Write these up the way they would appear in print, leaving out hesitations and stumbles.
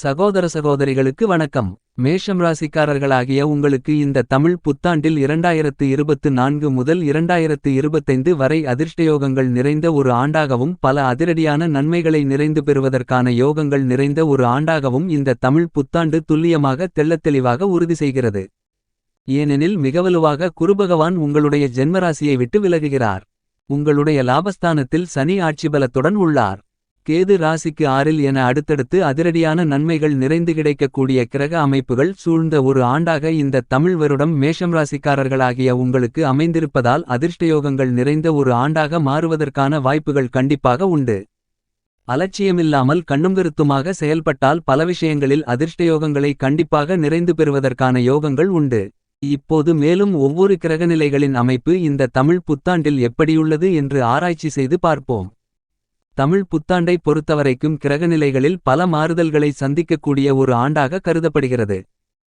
சகோதர சகோதரிகளுக்கு வணக்கம். மேஷம் ராசிக்காரர்களாகிய உங்களுக்கு இந்த தமிழ் புத்தாண்டில் 2024 முதல் 2025 வரை அதிர்ஷ்டயோகங்கள் நிறைந்த ஒரு ஆண்டாகவும் பல அதிரடியான நன்மைகளை நிறைந்து பெறுவதற்கான யோகங்கள் நிறைந்த ஒரு ஆண்டாகவும் இந்த தமிழ் புத்தாண்டு துல்லியமாக தெள்ளத்தெளிவாக உறுதி செய்கிறது. ஏனெனில் மிகவலுவாக குருபகவான் உங்களுடைய ஜென்மராசியை விட்டு விலகுகிறார். உங்களுடைய லாபஸ்தானத்தில் சனி ஆட்சிபலத்துடன் உள்ளார். கேது ராசிக்கு 6இல் என அடுத்தடுத்து அதிரடியான நன்மைகள் நிறைந்து கிடைக்கக்கூடிய கிரக அமைப்புகள் சூழ்ந்த ஒரு ஆண்டாக இந்த தமிழ் வருடம் மேஷம் ராசிக்காரர்களாகிய உங்களுக்கு அமைந்திருப்பதால் அதிர்ஷ்டயோகங்கள் நிறைந்த ஒரு ஆண்டாக மாறுவதற்கான வாய்ப்புகள் கண்டிப்பாக உண்டு. அலட்சியமில்லாமல் கண்ணுங்கருத்துமாக செயல்பட்டால் பல விஷயங்களில் அதிர்ஷ்டயோகங்களை கண்டிப்பாக நிறைந்து பெறுவதற்கான யோகங்கள் உண்டு. இப்போது மேலும் ஒவ்வொரு கிரகநிலைகளின் அமைப்பு இந்த தமிழ் புத்தாண்டில் எப்படியுள்ளது என்று ஆராய்ச்சி செய்து பார்ப்போம். தமிழ் புத்தாண்டை பொறுத்தவரைக்கும் கிரகநிலைகளில் பல மாறுதல்களை சந்திக்கக்கூடிய ஒரு ஆண்டாக கருதப்படுகிறது.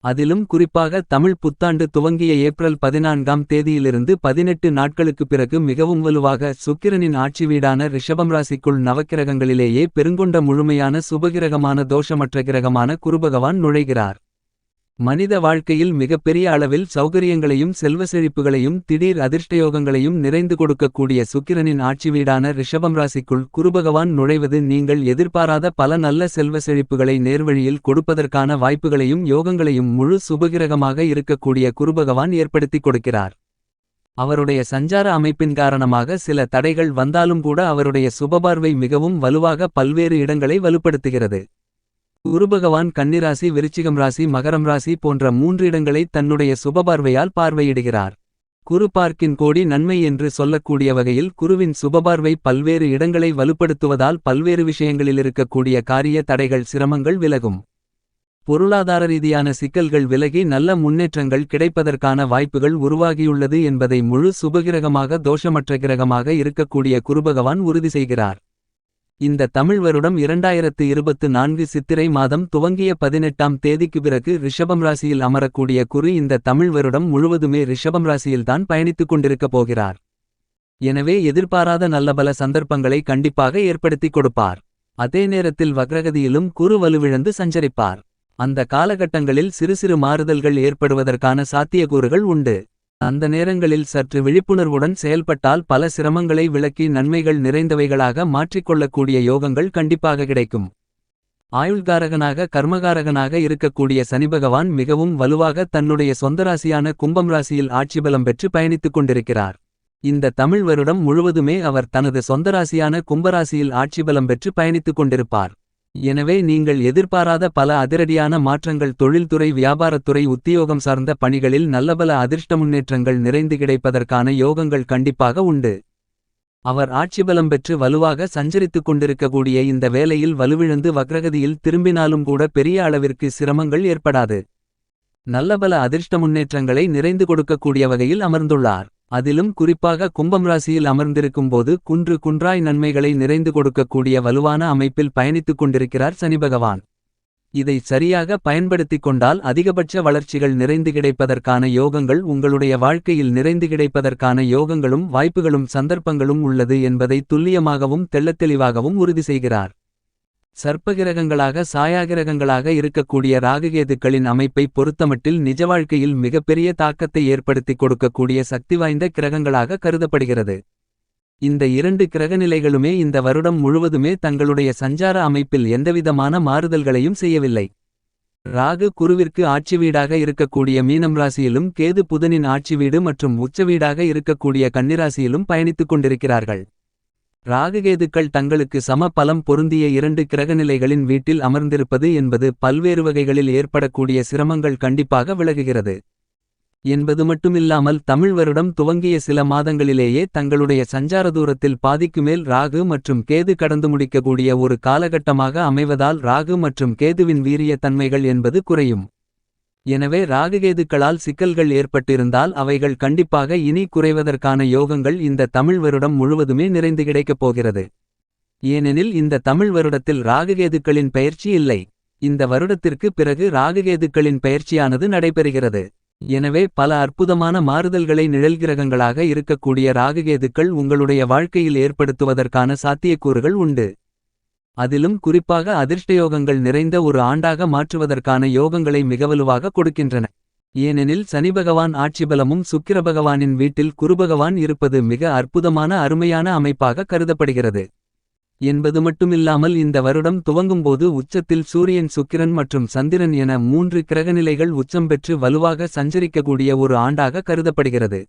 அதிலும் குறிப்பாக தமிழ் புத்தாண்டு துவங்கிய ஏப்ரல் 14ஆம் தேதியிலிருந்து 18 நாட்களுக்கு பிறகு மிகவும் வலுவாக சுக்கிரனின் ஆட்சி வீடான ரிஷபம் ராசிக்குள் நவக்கிரகங்களிலேயே பெருங்கொண்ட முழுமையான சுபகிரகமான தோஷமற்ற கிரகமான குருபகவான் நுழைகிறார். மனித வாழ்க்கையில் மிகப்பெரிய அளவில் சௌகரியங்களையும் செல்வ செழிப்புகளையும் திடீர் அதிர்ஷ்டயோகங்களையும் நிறைந்து கொடுக்கக்கூடிய சுக்கிரனின் ஆட்சி வீடான ரிஷபம் ராசிக்குள் குருபகவான் நுழைவது நீங்கள் எதிர்பாராத பல நல்ல செல்வ செழிப்புகளை நேர்வழியில் கொடுப்பதற்கான வாய்ப்புகளையும் யோகங்களையும் முழு சுபகிரகமாக இருக்கக்கூடிய குருபகவான் ஏற்படுத்திக் கொடுக்கிறார். அவருடைய சஞ்சார அமைப்பின் காரணமாக சில தடைகள் வந்தாலும் கூட அவருடைய சுபபார்வை மிகவும் வலுவாக பல்வேறு இடங்களை வலுப்படுத்துகிறது. குருபகவான் கன்னிராசி, விருச்சிகம் ராசி, மகரம் ராசி போன்ற 3 இடங்களை தன்னுடைய சுபபார்வையால் பார்வையிடுகிறார். குரு பார்க்கின் கோடி நன்மை என்று சொல்லக்கூடிய வகையில் குருவின் சுபபார்வை பல்வேறு இடங்களை வலுப்படுத்துவதால் பல்வேறு விஷயங்களில் இருக்கக்கூடிய காரிய தடைகள் சிரமங்கள் விலகும். பொருளாதார ரீதியான சிக்கல்கள் விலகி நல்ல முன்னேற்றங்கள் கிடைப்பதற்கான வாய்ப்புகள் உருவாகியுள்ளது என்பதை முழு சுபகிரகமாக தோஷமற்ற கிரகமாக இருக்கக்கூடிய குருபகவான் உறுதி செய்கிறார். இந்த தமிழ் வருடம் 2024 சித்திரை மாதம் துவங்கிய 18ஆம் தேதிக்கு பிறகு ரிஷபம் ராசியில் அமரக்கூடிய குரு இந்த தமிழ் வருடம் முழுவதுமே ரிஷபம் ராசியில்தான் பயணித்துக் கொண்டிருக்கப் போகிறார். எனவே எதிர்பாராத நல்லபல சந்தர்ப்பங்களை கண்டிப்பாக ஏற்படுத்திக் கொடுப்பார். அதே நேரத்தில் வக்ரகதியிலும் குரு வலுவிழந்து சஞ்சரிப்பார். அந்த காலகட்டங்களில் சிறு சிறு மாறுதல்கள் ஏற்படுவதற்கான சாத்தியக்கூறுகள் உண்டு. அந்த நேரங்களில் சற்று விழிப்புணர்வுடன் செயல்பட்டால் பல சிரமங்களை விலக்கி நன்மைகள் நிறைந்தவைகளாக மாற்றிக்கொள்ளக்கூடிய யோகங்கள் கண்டிப்பாக கிடைக்கும். ஆயுள்காரகனாக கர்மகாரகனாக இருக்கக்கூடிய சனிபகவான் மிகவும் வலுவாக தன்னுடைய சொந்த ராசியான கும்பம் ராசியில் ஆட்சிபலம் பெற்று பயணித்துக் கொண்டிருக்கிறார். இந்த தமிழ் வருடம் முழுவதுமே அவர் தனது சொந்த ராசியான கும்பராசியில் ஆட்சிபலம் பெற்று பயணித்துக் கொண்டிருப்பார். எனவே நீங்கள் எதிர்பாராத பல அதிரடியான மாற்றங்கள் தொழில்துறை, வியாபாரத்துறை, உத்தியோகம் சார்ந்த பணிகளில் நல்லபல அதிர்ஷ்ட முன்னேற்றங்கள் நிறைந்து கிடைப்பதற்கான யோகங்கள் கண்டிப்பாக உண்டு. அவர் ஆட்சிபலம் பெற்று வலுவாக சஞ்சரித்துக் கொண்டிருக்கக்கூடிய இந்த வேளையில் வலுவிழந்து வக்ரகதியில் திரும்பினாலும் கூட பெரிய அளவிற்கு சிரமங்கள் ஏற்படாது. நல்லபல அதிர்ஷ்ட முன்னேற்றங்களை நிறைந்து கொடுக்கக்கூடிய வகையில் அமர்ந்துள்ளார். அதிலும் குறிப்பாக கும்பம் ராசியில் அமர்ந்திருக்கும் போது குன்று குன்றாய் நன்மைகளை நிறைந்து கொடுக்கக்கூடிய வலுவான அமைப்பில் பயணித்துக் கொண்டிருக்கிறார் சனிபகவான். இதை சரியாக பயன்படுத்திக் கொண்டால் அதிகபட்ச வளர்ச்சிகள் நிறைந்து கிடைப்பதற்கான யோகங்கள் உங்களுடைய வாழ்க்கையில் நிறைந்து கிடைப்பதற்கான யோகங்களும் வாய்ப்புகளும் சந்தர்ப்பங்களும் உள்ளது என்பதை துல்லியமாகவும் தெள்ளத்தெளிவாகவும் உறுதி செய்கிறார். சர்ப்பகிரகங்களாக சாயாகிரகங்களாக இருக்கக்கூடிய ராகுகேதுக்களின் அமைப்பை பொறுத்தமட்டில் நிஜ வாழ்க்கையில் மிகப்பெரிய தாக்கத்தை ஏற்படுத்திக் கொடுக்கக்கூடிய சக்தி வாய்ந்த கிரகங்களாக கருதப்படுகிறது. இந்த 2 கிரகநிலைகளுமே இந்த வருடம் முழுவதுமே தங்களுடைய சஞ்சார அமைப்பில் எந்தவிதமான மாறுதல்களையும் செய்யவில்லை. ராகு குருவிற்கு ஆட்சி வீடாக இருக்கக்கூடிய மீனம் ராசியிலும் கேது புதனின் ஆட்சி வீடு மற்றும் உச்ச வீடாக இருக்கக்கூடிய கன்னிராசியிலும் பயணித்துக் கொண்டிருக்கிறார்கள். ராகுகேதுக்கள் தங்களுக்கு சம பலம் பொருந்திய 2 கிரகநிலைகளின் வீட்டில் அமர்ந்திருப்பது என்பது பல்வேறு வகைகளில் ஏற்படக்கூடிய சிரமங்கள் கண்டிப்பாக விலகுகிறது என்பது மட்டுமில்லாமல் தமிழ் வருடம் துவங்கிய சில மாதங்களிலேயே தங்களுடைய சஞ்சார தூரத்தில் பாதிக்கு மேல் ராகு மற்றும் கேது கடந்து முடிக்கக்கூடிய ஒரு காலகட்டமாக அமைவதால் ராகு மற்றும் கேதுவின் வீரிய தன்மைகள் என்பது குறையும். எனவே ராகுகேதுக்களால் சிக்கல்கள் ஏற்பட்டிருந்தால் அவைகள் கண்டிப்பாக இனி குறைவதற்கான யோகங்கள் இந்த தமிழ் வருடம் முழுவதுமே நிறைந்து கிடைக்கப் போகிறது. ஏனெனில் இந்த தமிழ் வருடத்தில் ராகுகேதுக்களின் பெயர்ச்சி இல்லை. இந்த வருடத்திற்கு பிறகு ராகுகேதுக்களின் பெயர்ச்சியானது நடைபெறுகிறது. எனவே பல அற்புதமான மாறுதல்களை நிழல்கிரகங்களாக இருக்கக்கூடிய ராகுகேதுக்கள் உங்களுடைய வாழ்க்கையில் ஏற்படுத்துவதற்கான சாத்தியக்கூறுகள் உண்டு. அதிலும் குறிப்பாக அதிர்ஷ்டயோகங்கள் நிறைந்த ஒரு ஆண்டாக மாற்றுவதற்கான யோகங்களை மிகவலுவாக கொடுக்கின்றன. ஏனெனில் சனிபகவான் ஆட்சிபலமும் சுக்கிரபகவானின் வீட்டில் குருபகவான் இருப்பது மிக அற்புதமான அருமையான அமைப்பாக கருதப்படுகிறது. என்பது மட்டுமில்லாமல் இந்த வருடம் துவங்கும்போது உச்சத்தில் சூரியன் சுக்கிரன் மற்றும் சந்திரன் என 3 கிரகநிலைகள் உச்சம் பெற்று வலுவாக சஞ்சரிக்கக்கூடிய ஒரு ஆண்டாக கருதப்படுகிறது.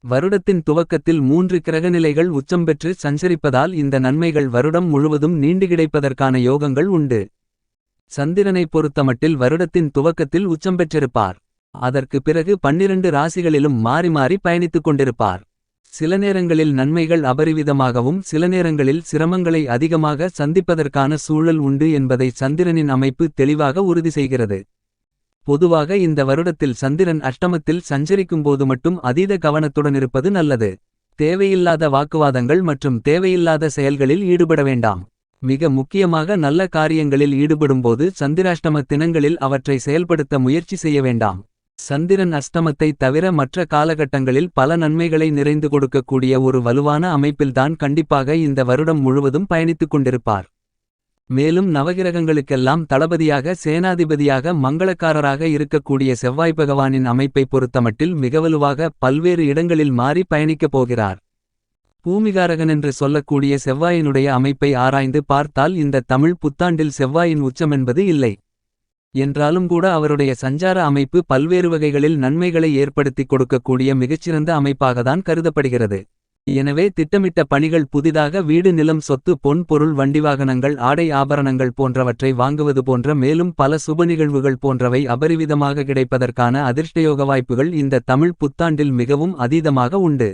வருடத்தின் துவக்கத்தில் 3 கிரகநிலைகள் உச்சம் பெற்று சஞ்சரிப்பதால் இந்த நன்மைகள் வருடம் முழுவதும் நீண்டு கிடைப்பதற்கான யோகங்கள் உண்டு. சந்திரனைப் பொறுத்தமட்டில் வருடத்தின் துவக்கத்தில் உச்சம் பெற்றிருப்பார். அதற்கு பிறகு 12 ராசிகளிலும் மாறி மாறி பயணித்துக் கொண்டிருப்பார். சில நேரங்களில் நன்மைகள் அபரிவிதமாகவும் சில நேரங்களில் சிரமங்களை அதிகமாக சந்திப்பதற்கான சூழல் உண்டு என்பதை சந்திரனின் அமைப்பு தெளிவாக உறுதி செய்கிறது. பொதுவாக இந்த வருடத்தில் சந்திரன் அஷ்டமத்தில் சஞ்சரிக்கும்போது மட்டும் அதீத கவனத்துடனிருப்பது நல்லது. தேவையில்லாத வாக்குவாதங்கள் மற்றும் தேவையில்லாத செயல்களில் ஈடுபட வேண்டாம். மிக முக்கியமாக நல்ல காரியங்களில் ஈடுபடும்போது சந்திராஷ்டம தினங்களில் அவற்றை செயல்படுத்த முயற்சி செய்ய வேண்டாம். சந்திரன் அஷ்டமத்தை தவிர மற்ற காலகட்டங்களில் பல நன்மைகளை நிறைந்து கொடுக்கக்கூடிய ஒரு வலுவான அமைப்பில்தான் கண்டிப்பாக இந்த வருடம் முழுவதும் பயணித்துக் கொண்டிருப்பார். மேலும் நவகிரகங்களுக்கெல்லாம் தளபதியாக சேனாதிபதியாக மங்களக்காரராக இருக்கக்கூடிய செவ்வாய் பகவானின் அமைப்பை பொறுத்தமட்டில் மிகவலுவாக பல்வேறு இடங்களில் மாறி பயணிக்கப் போகிறார். பூமிகாரகனென்று சொல்லக்கூடிய செவ்வாயினுடைய அமைப்பை ஆராய்ந்து பார்த்தால் இந்த தமிழ் புத்தாண்டில் செவ்வாயின் உச்சமென்பது இல்லை. என்றாலும் கூட அவருடைய சஞ்சார அமைப்பு பல்வேறு வகைகளில் நன்மைகளை ஏற்படுத்திக் கொடுக்கக்கூடிய மிகச்சிறந்த அமைப்பாகத்தான் கருதப்படுகிறது. எனவே திட்டமிட்ட பணிகள், புதிதாக வீடு, நிலம், சொத்து, பொன் பொருள், வண்டிவாகனங்கள், ஆடை ஆபரணங்கள் போன்றவற்றை வாங்குவது போன்ற மேலும் பல சுப நிகழ்வுகள் போன்றவை அபரிவிதமாக கிடைப்பதற்கான அதிர்ஷ்டயோக வாய்ப்புகள் இந்த தமிழ் புத்தாண்டில் மிகவும் அதீதமாக உண்டு.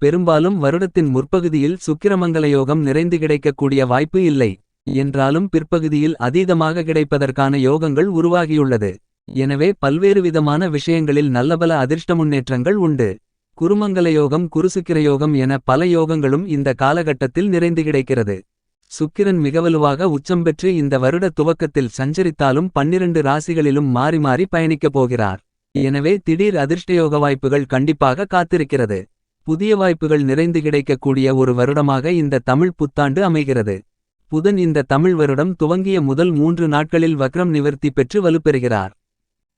பெரும்பாலும் வருடத்தின் முற்பகுதியில் சுக்கிரமங்கல யோகம் நிறைந்து கிடைக்கக்கூடிய வாய்ப்பு இல்லை. என்றாலும் பிற்பகுதியில் அதீதமாக கிடைப்பதற்கான யோகங்கள் உருவாகியுள்ளது. எனவே பல்வேறு விதமான விஷயங்களில் நல்லபல அதிர்ஷ்ட முன்னேற்றங்கள் உண்டு. குருமங்கல யோகம், குருசுக்கிர யோகம் என பல யோகங்களும் இந்த காலகட்டத்தில் நிறைந்து கிடைக்கிறது. சுக்கிரன் மிகவலுவாக உச்சம் பெற்று இந்த வருட துவக்கத்தில் சஞ்சரித்தாலும் 12 ராசிகளிலும் மாறி மாறி பயணிக்கப் போகிறார். எனவே திடீர் அதிர்ஷ்டயோக வாய்ப்புகள் கண்டிப்பாக காத்திருக்கிறது. புதிய வாய்ப்புகள் நிறைந்து கிடைக்கக்கூடிய ஒரு வருடமாக இந்த தமிழ் புத்தாண்டு அமைகிறது. புதன் இந்த தமிழ் வருடம் துவங்கிய முதல் 3 நாட்களில் வக்ரம் நிவர்த்தி பெற்று வலுப்பெறுகிறார்.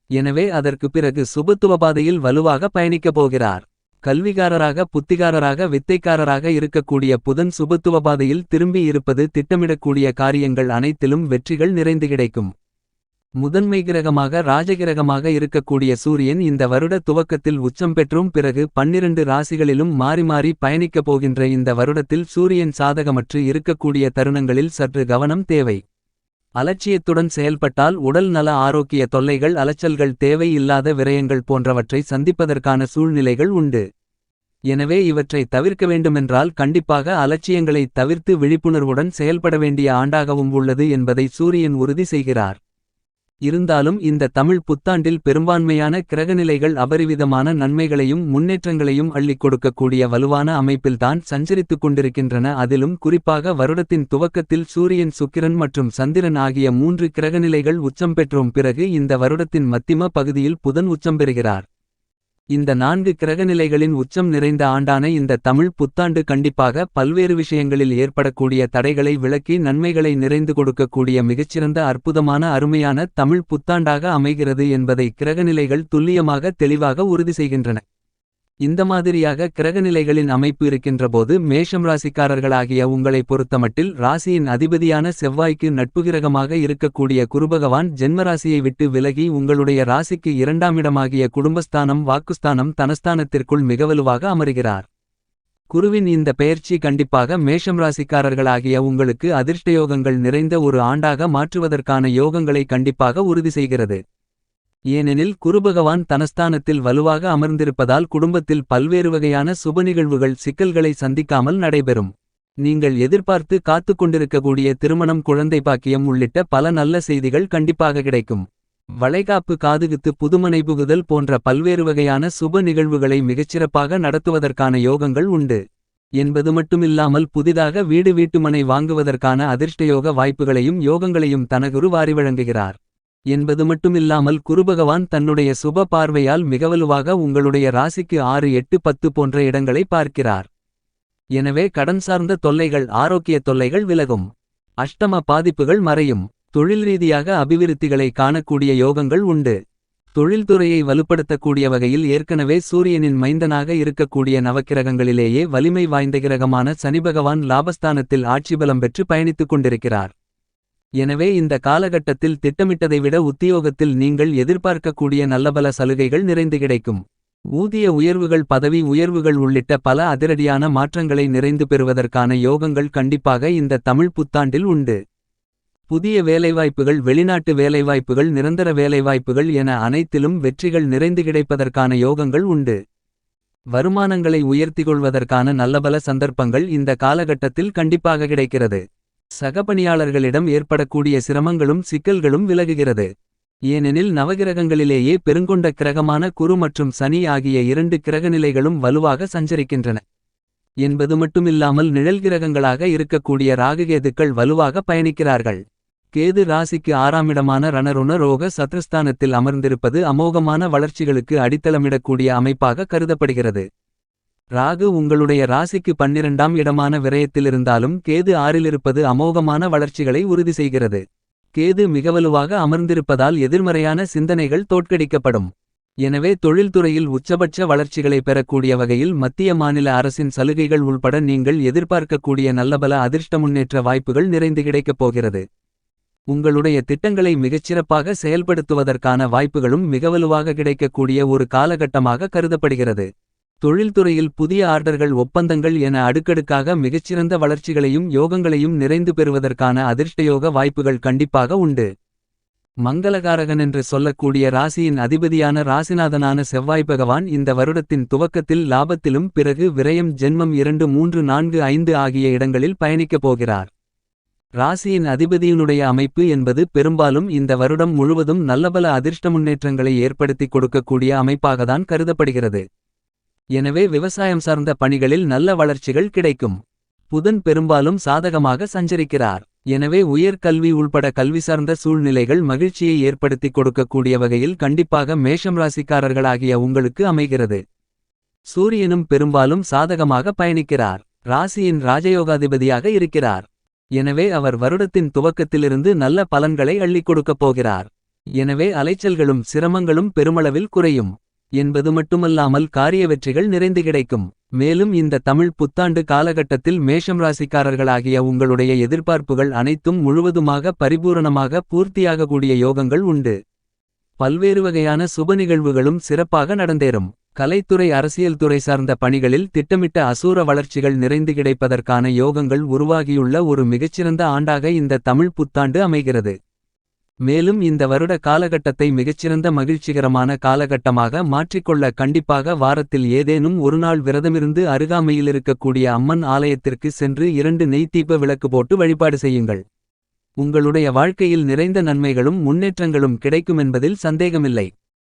எனவே அதற்கு பிறகு சுபத்துவபாதையில் வலுவாக பயணிக்கப் போகிறார். கல்விகாரராக, புத்திகாரராக, வித்தைக்காரராக இருக்கக்கூடிய புதன் சுபத்துவபாதையில் திரும்பி இருப்பது திட்டமிடக்கூடிய காரியங்கள் அனைத்திலும் வெற்றிகள் நிறைந்து கிடைக்கும். முதன்மை கிரகமாக, ராஜகிரகமாக இருக்கக்கூடிய சூரியன் இந்த வருட துவக்கத்தில் உச்சம் பெற்றும் பிறகு 12 ராசிகளிலும் மாறி மாறி பயணிக்கப் போகின்ற இந்த வருடத்தில் சூரியன் சாதகமற்று இருக்கக்கூடிய தருணங்களில் சற்று கவனம் தேவை. அலட்சியத்துடன் செயல்பட்டால் உடல் நல ஆரோக்கிய தொல்லைகள், அலைச்சல்கள், தேவை இல்லாத விரயங்கள் போன்றவற்றை சந்திப்பதற்கான சூழ்நிலைகள் உண்டு. எனவே இவற்றை தவிர்க்க வேண்டுமென்றால் கண்டிப்பாக அலட்சியங்களை தவிர்த்து விழிப்புணர்வுடன் செயல்பட வேண்டிய ஆண்டாகவும் உள்ளது என்பதை சூரியன் உறுதி செய்கிறார். இருந்தாலும் இந்த தமிழ் புத்தாண்டில் பெரும்பான்மையான கிரகநிலைகள் அபரிவிதமான நன்மைகளையும் முன்னேற்றங்களையும் அள்ளிக் கொடுக்கக்கூடிய வலுவான அமைப்பில்தான் சஞ்சரித்துக் கொண்டிருக்கின்றன. அதிலும் குறிப்பாக வருடத்தின் துவக்கத்தில் சூரியன், சுக்கிரன் மற்றும் சந்திரன் ஆகிய 3 கிரகநிலைகள் உச்சம் பெற்றும் பிறகு இந்த வருடத்தின் மத்திம பகுதியில் புதன் உச்சம் பெறுகிறார். இந்த 4 கிரகநிலைகளின் உச்சம் நிறைந்த ஆண்டான இந்த தமிழ் புத்தாண்டு கண்டிப்பாக பல்வேறு விஷயங்களில் ஏற்படக்கூடிய தடைகளை விலக்கி நன்மைகளை நிறைந்து கொடுக்கக்கூடிய மிகச்சிறந்த அற்புதமான அருமையான தமிழ் புத்தாண்டாக அமைகிறது என்பதை கிரகநிலைகள் துல்லியமாக தெளிவாக உறுதி செய்கின்றன. இந்த மாதிரியாக கிரகநிலைகளின் அமைப்பு இருக்கின்றபோது மேஷம் ராசிக்காரர்களாகிய உங்களை பொறுத்தமட்டில் ராசியின் அதிபதியான செவ்வாய்க்கு நட்புகிரகமாக இருக்கக்கூடிய குருபகவான் ஜென்மராசியை விட்டு விலகி உங்களுடைய ராசிக்கு 2ஆம் இடமாகிய குடும்பஸ்தானம், வாக்குஸ்தானம், தனஸ்தானத்திற்குள் மிகவலுவாக அமருகிறார். குருவின் இந்த பெயர்ச்சி கண்டிப்பாக மேஷம் ராசிக்காரர்களாகிய உங்களுக்கு அதிர்ஷ்டயோகங்கள் நிறைந்த ஒரு ஆண்டாக மாற்றுவதற்கான யோகங்களை கண்டிப்பாக உறுதி செய்கிறது. ஏனெனில் குருபகவான் தனஸ்தானத்தில் வலுவாக அமர்ந்திருப்பதால் குடும்பத்தில் பல்வேறு வகையான சுப நிகழ்வுகள், சிக்கல்களை சந்திக்காமல் நடைபெறும். நீங்கள் எதிர்பார்த்து காத்துக் கொண்டிருக்கக்கூடிய திருமணம், குழந்தை பாக்கியம் உள்ளிட்ட பல நல்ல செய்திகள் கண்டிப்பாக கிடைக்கும். வளைகாப்பு, காதுகுத்து, புதுமனை புகுதல் போன்ற பல்வேறு வகையான சுப நிகழ்வுகளை மிகச்சிறப்பாக நடத்துவதற்கான யோகங்கள் உண்டு. என்பது மட்டுமில்லாமல் புதிதாக வீடு, வீட்டுமனை வாங்குவதற்கான அதிர்ஷ்டயோக வாய்ப்புகளையும் யோகங்களையும் தனகுரு வாரி வழங்குகிறார். என்பது மட்டுமில்லாமல் குருபகவான் தன்னுடைய சுப பார்வையால் மிகவலுவாக உங்களுடைய ராசிக்கு 6, 8, 10 போன்ற இடங்களை பார்க்கிறார். எனவே கடன் சார்ந்த தொல்லைகள், ஆரோக்கிய தொல்லைகள் விலகும். அஷ்டம பாதிப்புகள் மறையும். தொழில் ரீதியாக அபிவிருத்திகளை காணக்கூடிய யோகங்கள் உண்டு. தொழில்துறையை வலுப்படுத்தக்கூடிய வகையில் ஏற்கனவே சூரியனின் மைந்தனாக இருக்கக்கூடிய நவக்கிரகங்களிலேயே வலிமை வாய்ந்த கிரகமான சனிபகவான் லாபஸ்தானத்தில் ஆட்சிபலம் பெற்று பயணித்துக் கொண்டிருக்கிறார். எனவே இந்த காலகட்டத்தில் திட்டமிட்டதை விட உத்தியோகத்தில் நீங்கள் எதிர்பார்க்கக்கூடிய நல்லபல சலுகைகள் நிறைந்து கிடைக்கும். ஊதிய உயர்வுகள் பதவி உயர்வுகள் உள்ளிட்ட பல அதிரடியான மாற்றங்களை நிறைந்து பெறுவதற்கான யோகங்கள் கண்டிப்பாக இந்த தமிழ் புத்தாண்டில் உண்டு. புதிய வேலைவாய்ப்புகள் வெளிநாட்டு வேலைவாய்ப்புகள் நிரந்தர வேலைவாய்ப்புகள் என அனைத்திலும் வெற்றிகள் நிறைந்து கிடைப்பதற்கான யோகங்கள் உண்டு. வருமானங்களை உயர்த்திக்கொள்வதற்கான நல்லபல சந்தர்ப்பங்கள் இந்த காலகட்டத்தில் கண்டிப்பாக கிடைக்கிறது. சகபணியாளர்களிடம் ஏற்படக்கூடிய சிரமங்களும் சிக்கல்களும் விலகுகிறது. ஏனெனில் நவகிரகங்களிலேயே பெருங்கொண்ட கிரகமான குரு மற்றும் சனி ஆகிய 2 கிரகநிலைகளும் வலுவாக சஞ்சரிக்கின்றன என்பது மட்டுமில்லாமல் நிழல் கிரகங்களாக இருக்கக்கூடிய ராகுகேதுக்கள் வலுவாக பயணிக்கிறார்கள். கேது ராசிக்கு 6ஆம் இடமான ரணருண ரோக சத்ருஸ்தானத்தில் அமர்ந்திருப்பது அமோகமான வளர்ச்சிகளுக்கு அடித்தளமிடக்கூடிய அமைப்பாக கருதப்படுகிறது. ராகு உங்களுடைய ராசிக்கு 12ஆம் இடமான விரயத்திலிருந்தாலும் கேது 6இலிருப்பது அமோகமான வளர்ச்சிகளை உறுதி செய்கிறது. கேது மிகவலுவாக அமர்ந்திருப்பதால் எதிர்மறையான சிந்தனைகள் தோற்கடிக்கப்படும். எனவே தொழில்துறையில் உச்சபட்ச வளர்ச்சிகளை பெறக்கூடிய வகையில் மத்திய மாநில அரசின் சலுகைகள் உள்பட நீங்கள் எதிர்பார்க்கக்கூடிய நல்லபல அதிர்ஷ்ட முன்னேற்ற வாய்ப்புகள் நிறைந்து கிடைக்கப் போகிறது. உங்களுடைய திட்டங்களை மிகச்சிறப்பாக செயல்படுத்துவதற்கான வாய்ப்புகளும் மிகவலுவாக கிடைக்கக்கூடிய ஒரு காலகட்டமாக கருதப்படுகிறது. தொழில்துறையில் புதிய ஆர்டர்கள் ஒப்பந்தங்கள் என அடுக்கடுக்காக மிகச்சிறந்த வளர்ச்சிகளையும் யோகங்களையும் நிறைந்து பெறுவதற்கான அதிர்ஷ்டயோக வாய்ப்புகள் கண்டிப்பாக உண்டு. மங்களகாரகன் என்று சொல்லக்கூடிய ராசியின் அதிபதியான ராசிநாதனான செவ்வாய் பகவான் இந்த வருடத்தின் துவக்கத்தில் லாபத்திலும் பிறகு விரயம் ஜென்மம் 2 3 4 5 ஆகிய இடங்களில் பயணிக்கப் போகிறார். ராசியின் அதிபதியினுடைய அமைப்பு என்பது பெரும்பாலும் இந்த வருடம் முழுவதும் நல்லபல அதிர்ஷ்ட முன்னேற்றங்களை ஏற்படுத்தி கொடுக்கக்கூடிய அமைப்பாகத்தான் கருதப்படுகிறது. எனவே விவசாயம் சார்ந்த பணிகளில் நல்ல வளர்ச்சிகள் கிடைக்கும். புதன் பெரும்பாலும் சாதகமாக சஞ்சரிக்கிறார். எனவே உயர்கல்வி உள்பட கல்வி சார்ந்த சூழ்நிலைகள் மகிழ்ச்சியை ஏற்படுத்தி கொடுக்கக்கூடிய வகையில் கண்டிப்பாக மேஷம் ராசிக்காரர்களாகிய உங்களுக்கு அமைகிறது. சூரியனும் பெரும்பாலும் சாதகமாக பயணிக்கிறார். ராசியின் ராஜயோகாதிபதியாக இருக்கிறார். எனவே அவர் வருடத்தின் துவக்கத்திலிருந்து நல்ல பலன்களை அள்ளிக் கொடுக்கப் போகிறார். எனவே அலைச்சல்களும் சிரமங்களும் பெருமளவில் குறையும் என்பது மட்டுமல்லாமல் காரிய வெற்றிகள் நிறைந்து கிடைக்கும். மேலும் இந்த தமிழ் புத்தாண்டு காலகட்டத்தில் மேஷம் ராசிக்காரர்களாகிய உங்களுடைய எதிர்பார்ப்புகள் அனைத்தும் முழுவதுமாக பரிபூரணமாக பூர்த்தியாகக்கூடிய யோகங்கள் உண்டு. பல்வேறு வகையான சுப நிகழ்வுகளும் சிறப்பாக நடந்தேறும். கலைத்துறை அரசியல் துறை சார்ந்த பணிகளில் திட்டமிட்ட அசூர வளர்ச்சிகள் நிறைந்து கிடைப்பதற்கான யோகங்கள் உருவாகியுள்ள ஒரு மிகச்சிறந்த ஆண்டாக இந்த தமிழ் புத்தாண்டு அமைகிறது. மேலும் இந்த வருட காலகட்டத்தை மிகச்சிறந்த மகிழ்ச்சிகரமான காலகட்டமாக மாற்றிக்கொள்ள கண்டிப்பாக வாரத்தில் ஏதேனும் ஒரு நாள் விரதமிருந்து அருகாமையில் இருக்கக்கூடிய அம்மன் ஆலயத்திற்கு சென்று 2 நெய் தீப விளக்கு போட்டு வழிபாடு செய்யுங்கள். உங்களுடைய வாழ்க்கையில் நிறைந்த நன்மைகளும் முன்னேற்றங்களும் கிடைக்குமென்பதில் சந்தேகமில்லை.